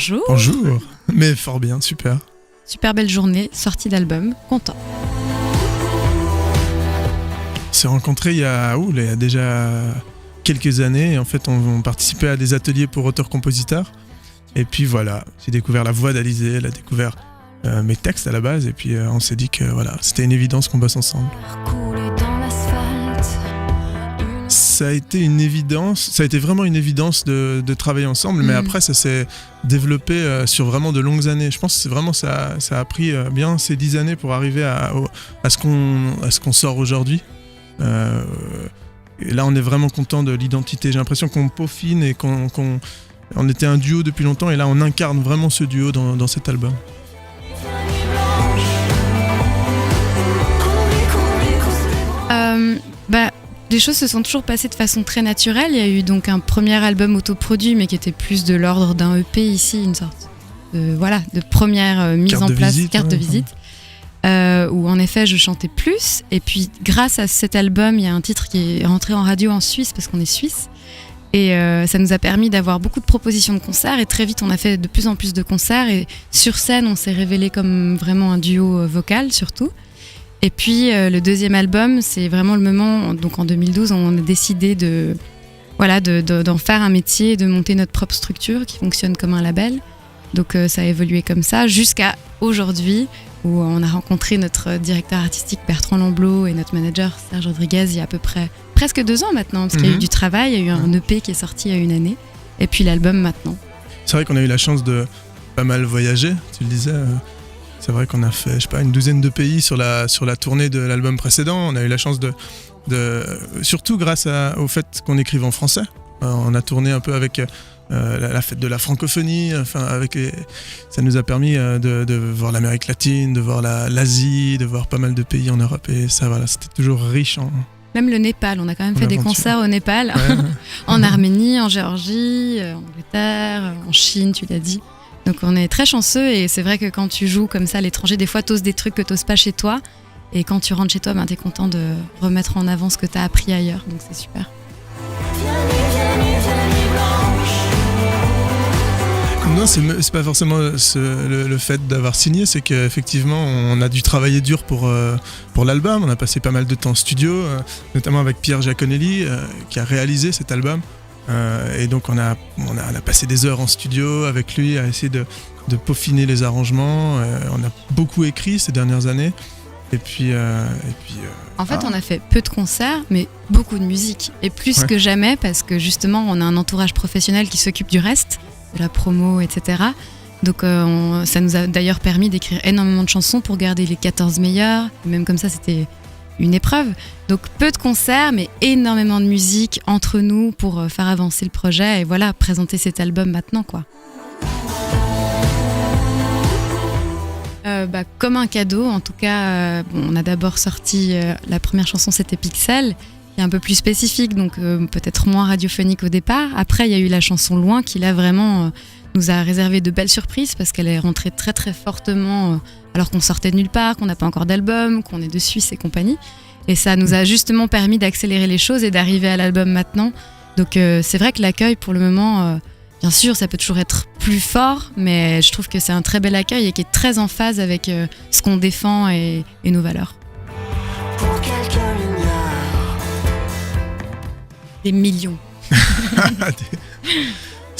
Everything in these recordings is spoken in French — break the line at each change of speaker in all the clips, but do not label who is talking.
Bonjour.
Bonjour. Mais fort bien, super.
Super belle journée, sortie d'album, content.
On s'est rencontrés il y a déjà quelques années. En fait, on participait à des ateliers pour auteurs-compositeurs. Et puis voilà, j'ai découvert la voix d'Alizée, elle a découvert mes textes à la base. Et puis on s'est dit que voilà, c'était une évidence qu'on bosse ensemble. Ça a été vraiment une évidence de travailler ensemble, mais après ça s'est développé sur vraiment de longues années. Je pense que c'est vraiment ça a pris bien ces 10 années pour arriver à ce qu'on sort aujourd'hui. Et là on est vraiment content de l'identité. J'ai l'impression qu'on peaufine et on était un duo depuis longtemps et là on incarne vraiment ce duo dans cet album.
Les choses se sont toujours passées de façon très naturelle. Il y a eu donc un premier album autoproduit, mais qui était plus de l'ordre d'un EP ici, une sorte de première mise en place, carte de visite, où en effet je chantais plus. Et puis grâce à cet album, il y a un titre qui est rentré en radio en Suisse, parce qu'on est suisse. Et ça nous a permis d'avoir beaucoup de propositions de concerts. Et très vite, on a fait de plus en plus de concerts. Et sur scène, on s'est révélé comme vraiment un duo vocal, surtout. Et puis le deuxième album, c'est vraiment le moment, donc en 2012, on a décidé d'en faire un métier, de monter notre propre structure qui fonctionne comme un label. Donc ça a évolué comme ça jusqu'à aujourd'hui, où on a rencontré notre directeur artistique Bertrand Lamblot et notre manager Serge Rodriguez il y a à peu près presque 2 ans maintenant, parce qu'il y a eu du travail, il y a eu un EP qui est sorti il y a une année, et puis l'album maintenant. C'est
vrai qu'on a eu la chance de pas mal voyager, tu le disais. C'est vrai qu'on a fait, une 12aine de pays sur la tournée de l'album précédent. On a eu la chance surtout grâce au fait qu'on écrive en français. On a tourné un peu avec la fête de la francophonie. Ça nous a permis de voir l'Amérique latine, de voir l'Asie, de voir pas mal de pays en Europe. Et ça, voilà, c'était toujours riche
Même le Népal, on a quand même fait des concerts au Népal, en Arménie, en Géorgie, en Angleterre, en Chine, tu l'as dit. Donc on est très chanceux et c'est vrai que quand tu joues comme ça à l'étranger, des fois t'oses des trucs que t'oses pas chez toi. Et quand tu rentres chez toi, t'es content de remettre en avant ce que t'as appris ailleurs. Donc c'est super.
Non, c'est pas forcément le fait d'avoir signé, c'est qu'effectivement on a dû travailler dur pour l'album. On a passé pas mal de temps en studio, notamment avec Pierre Giaconelli qui a réalisé cet album. Et donc on a passé des heures en studio avec lui à essayer de peaufiner les arrangements. On a beaucoup écrit ces dernières années. Et puis
en fait, on a fait peu de concerts, mais beaucoup de musique. Et plus que jamais, parce que justement, on a un entourage professionnel qui s'occupe du reste, de la promo, etc. Donc ça nous a d'ailleurs permis d'écrire énormément de chansons pour garder les 14 meilleures. Même comme ça, c'était une épreuve. Donc peu de concerts, mais énormément de musique entre nous pour faire avancer le projet et voilà, présenter cet album maintenant, quoi. Comme un cadeau, en tout cas, on a d'abord sorti la première chanson, c'était Pixel, qui est un peu plus spécifique, donc peut-être moins radiophonique au départ. Après, il y a eu la chanson Loin, qui là vraiment nous a réservé de belles surprises parce qu'elle est rentrée très très fortement alors qu'on sortait de nulle part, qu'on n'a pas encore d'album, qu'on est de Suisse et compagnie. Et ça nous a justement permis d'accélérer les choses et d'arriver à l'album maintenant. Donc c'est vrai que l'accueil pour le moment, bien sûr ça peut toujours être plus fort, mais je trouve que c'est un très bel accueil et qui est très en phase avec ce qu'on défend et nos valeurs. Des millions.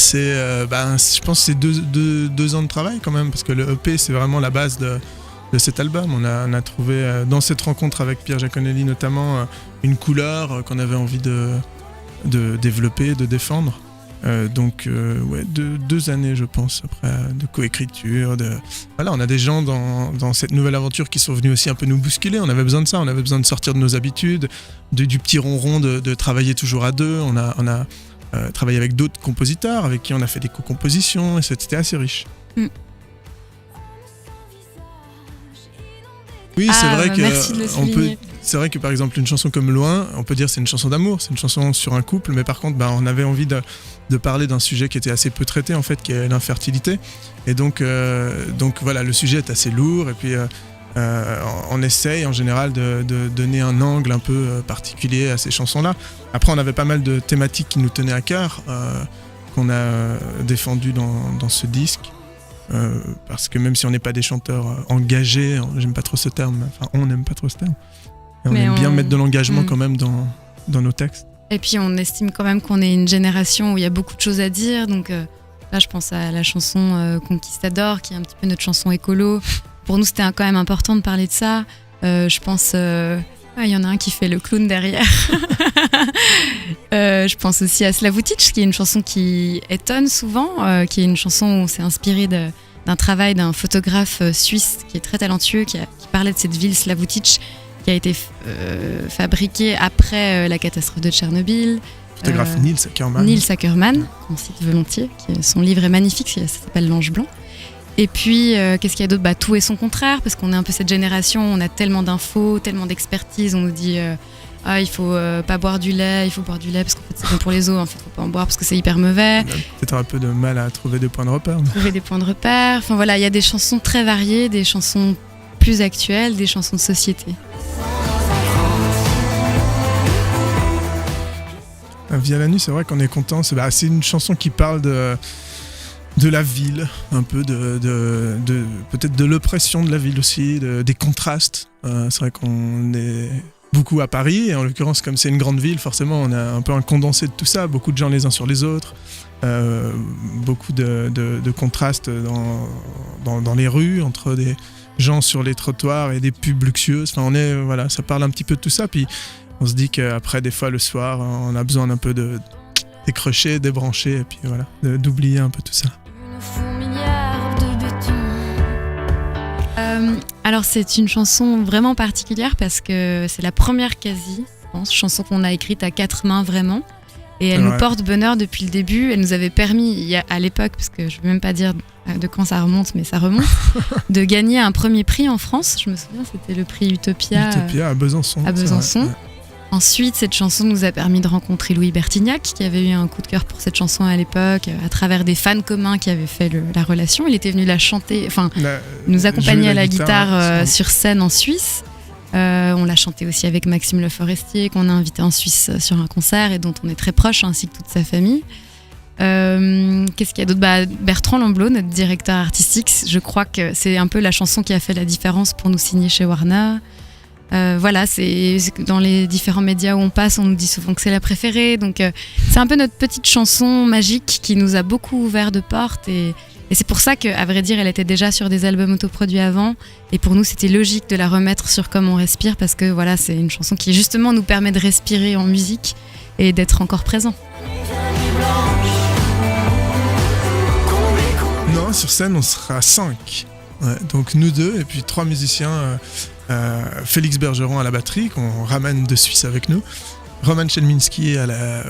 Je pense que c'est deux ans de travail quand même, parce que le EP c'est vraiment la base de cet album. On a trouvé dans cette rencontre avec Pierre Giaconelli notamment une couleur qu'on avait envie de développer, de défendre. Donc 2 années je pense après de coécriture. On a des gens dans cette nouvelle aventure qui sont venus aussi un peu nous bousculer. On avait besoin de ça, on avait besoin de sortir de nos habitudes, du petit ronron de travailler toujours à deux. On a travaillé avec d'autres compositeurs avec qui on a fait des co-compositions et c'était assez riche. Oui, c'est vrai c'est vrai que par exemple une chanson comme Loin, on peut dire c'est une chanson d'amour, c'est une chanson sur un couple, mais par contre on avait envie de parler d'un sujet qui était assez peu traité en fait, qui est l'infertilité. Et donc voilà, le sujet est assez lourd et puis on essaye en général de donner un angle un peu particulier à ces chansons-là. Après on avait pas mal de thématiques qui nous tenaient à cœur, qu'on a défendues dans ce disque. parce que même si on n'est pas des chanteurs engagés, j'aime pas trop ce terme, enfin on n'aime pas trop ce terme, et on aime bien mettre de l'engagement quand même dans nos textes.
Et puis on estime quand même qu'on est une génération où il y a beaucoup de choses à dire, donc là je pense à la chanson Conquistador, qui est un petit peu notre chanson écolo. Pour nous c'était quand même important de parler de ça. Je pense... il y en a un qui fait le clown derrière. Je pense aussi à Slavutich, qui est une chanson qui étonne souvent, qui est une chanson où on s'est inspiré d'un travail d'un photographe suisse qui est très talentueux, qui parlait de cette ville Slavutich, qui a été fabriquée après la catastrophe de Tchernobyl.
Photographe Nils Ackermann.
Nils Ackermann, qu'on cite volontiers, son livre est magnifique, ça s'appelle L'Ange Blanc. Et puis, qu'est-ce qu'il y a d'autre ? Tout et son contraire, parce qu'on est un peu cette génération, on a tellement d'infos, tellement d'expertise, on nous dit il faut pas boire du lait, il faut boire du lait parce qu'en fait c'est bon pour les os, en fait il faut pas en boire parce que c'est hyper mauvais.
On a peut-être un peu de mal à trouver des points de repère.
Enfin voilà, il y a des chansons très variées, des chansons plus actuelles, des chansons de société.
Via la nuit, c'est vrai qu'on est content, c'est une chanson qui parle de la ville, un peu peut-être de l'oppression de la ville aussi, des contrastes. C'est vrai qu'on est beaucoup à Paris, et en l'occurrence, comme c'est une grande ville, forcément, on a un peu un condensé de tout ça, beaucoup de gens les uns sur les autres, beaucoup de contrastes dans les rues, entre des gens sur les trottoirs et des pubs luxueuses. Enfin, ça parle un petit peu de tout ça, puis on se dit qu'après, des fois, le soir, on a besoin d'un peu de décrocher, débrancher, et puis voilà, d'oublier un peu tout ça.
Alors c'est une chanson vraiment particulière parce que c'est la première chanson qu'on a écrite à 4 mains vraiment, et elle nous porte bonheur depuis le début. Elle nous avait permis à l'époque, parce que je ne vais même pas dire de quand ça remonte, mais ça remonte, de gagner un premier prix en France. Je me souviens, c'était le prix Utopia
à Besançon.
Ensuite, cette chanson nous a permis de rencontrer Louis Bertignac, qui avait eu un coup de cœur pour cette chanson à l'époque, à travers des fans communs qui avaient fait la relation. Il était venu la chanter, nous accompagner à la guitare sur scène en Suisse. On l'a chanté aussi avec Maxime Le Forestier, qu'on a invité en Suisse sur un concert et dont on est très proche, ainsi que toute sa famille. Qu'est-ce qu'il y a d'autre ? Bertrand Lamblot, notre directeur artistique, je crois que c'est un peu la chanson qui a fait la différence pour nous signer chez Warner. C'est dans les différents médias où on passe, on nous dit souvent que c'est la préférée, donc c'est un peu notre petite chanson magique qui nous a beaucoup ouvert de portes, et c'est pour ça qu'à vrai dire elle était déjà sur des albums autoproduits avant, et pour nous c'était logique de la remettre sur Comme on respire, parce que voilà, c'est une chanson qui justement nous permet de respirer en musique et d'être encore présent.
Non, sur scène on sera 5, donc nous 2 et puis 3 musiciens. Félix Bergeron à la batterie, qu'on ramène de Suisse avec nous, Roman Chelminski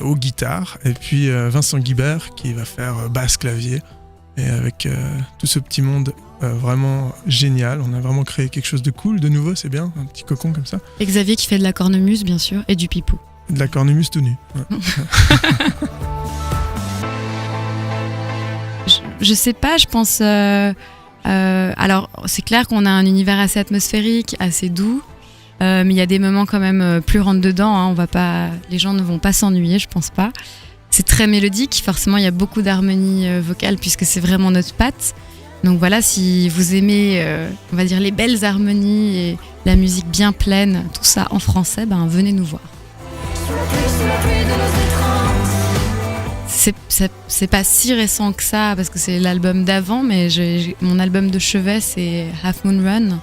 aux guitares, et puis Vincent Guibert qui va faire basse clavier, et avec tout ce petit monde vraiment génial. On a vraiment créé quelque chose de cool, de nouveau, c'est bien, un petit cocon comme ça.
Et Xavier qui fait de la cornemuse bien sûr, et du pipeau.
De la cornemuse tout nu. Ouais.
je sais pas, je pense... alors c'est clair qu'on a un univers assez atmosphérique, assez doux, mais il y a des moments quand même plus rentre dedans, les gens ne vont pas s'ennuyer, je pense pas. C'est très mélodique, forcément il y a beaucoup d'harmonie vocale puisque c'est vraiment notre patte. Donc voilà, si vous aimez on va dire les belles harmonies et la musique bien pleine, tout ça en français, venez nous voir. C'est pas si récent que ça parce que c'est l'album d'avant, mais mon album de chevet c'est Half Moon Run,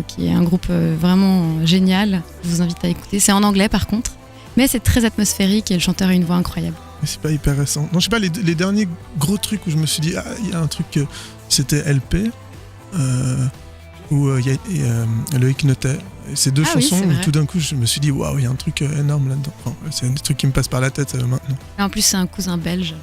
qui est un groupe vraiment génial. Je vous invite à écouter. C'est en anglais par contre, mais c'est très atmosphérique et le chanteur a une voix incroyable.
Mais c'est pas hyper récent. Non, je sais pas, les derniers gros trucs où je me suis dit il y a un truc, c'était LP, où il y a Loïc Notet. Ces 2 chansons où tout d'un coup je me suis dit waouh, il y a un truc énorme là-dedans. Enfin, c'est un des trucs qui me passe par la tête maintenant.
Et en plus c'est un cousin belge.